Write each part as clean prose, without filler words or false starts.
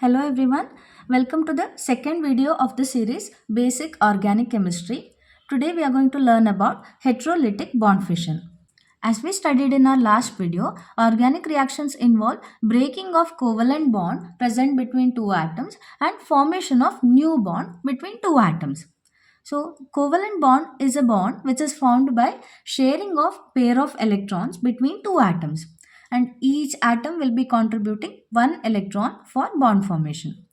Hello everyone, welcome to the second video of the series Basic Organic Chemistry. Today we are going to learn about heterolytic bond fission. As we studied in our last video, organic reactions involve breaking of covalent bond present between two atoms and formation of new bond between two atoms. So covalent bond is a bond which is formed by sharing of pair of electrons between two atoms, and each atom will be contributing one electron for bond formation.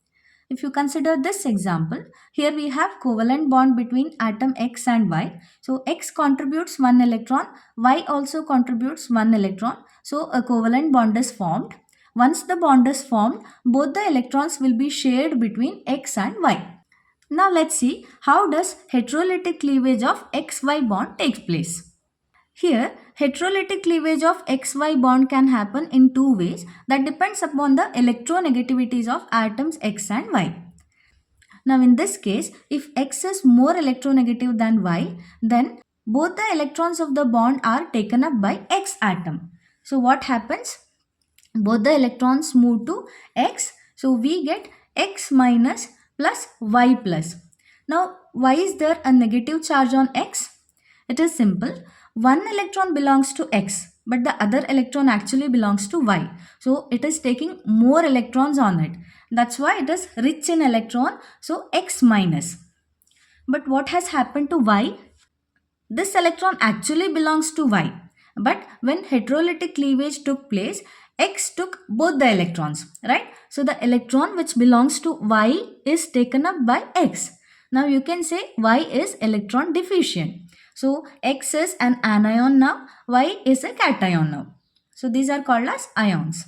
If you consider this example, here we have covalent bond between atom X and Y. So X contributes one electron, Y also contributes one electron. So a covalent bond is formed. Once the bond is formed, both the electrons will be shared between X and Y. Now let's see how does heterolytic cleavage of XY bond takes place. Here, heterolytic cleavage of XY bond can happen in two ways that depends upon the electronegativities of atoms X and Y. Now in this case, if X is more electronegative than Y, then both the electrons of the bond are taken up by X atom. So what happens? Both the electrons move to X, so we get X minus plus Y plus. Now why is there a negative charge on X? It is simple. One electron belongs to X, but the other electron actually belongs to Y. So it is taking more electrons on it. That's why it is rich in electron, so X minus. But what has happened to Y? This electron actually belongs to Y. But when heterolytic cleavage took place, X took both the electrons, right? So the electron which belongs to Y is taken up by X. Now you can say Y is electron deficient. So X is an anion now, Y is a cation now. So these are called as ions.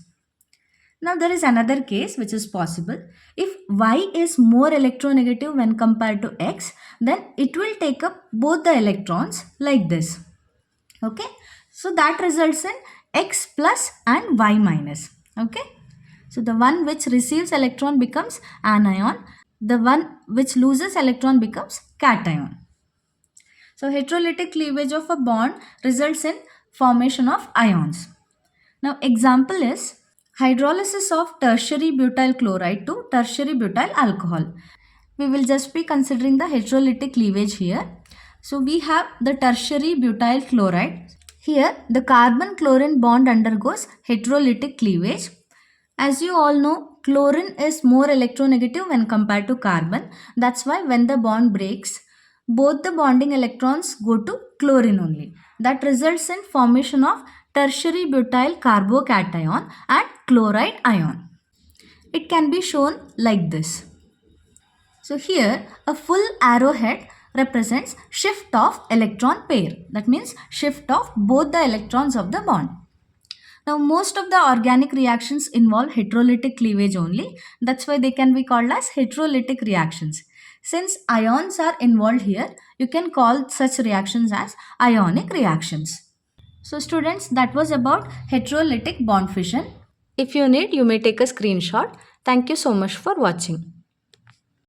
Now there is another case which is possible. If Y is more electronegative when compared to X, then it will take up both the electrons like this. Okay. So that results in X plus and Y minus. Okay. So the one which receives electron becomes anion. The one which loses electron becomes cation. So heterolytic cleavage of a bond results in formation of ions. Now example is hydrolysis of tertiary butyl chloride to tertiary butyl alcohol. We will just be considering the heterolytic cleavage here. So we have the tertiary butyl chloride. Here the carbon-chlorine bond undergoes heterolytic cleavage. As you all know, chlorine is more electronegative when compared to carbon. That's why when the bond breaks, both the bonding electrons go to chlorine only. That results in formation of tertiary butyl carbocation and chloride ion. It can be shown like this. So here a full arrowhead represents shift of electron pair. That means shift of both the electrons of the bond. Now most of the organic reactions involve heterolytic cleavage only. That's why they can be called as heterolytic reactions. Since ions are involved here, you can call such reactions as ionic reactions. So students, that was about heterolytic bond fission. If you need, you may take a screenshot. Thank you so much for watching.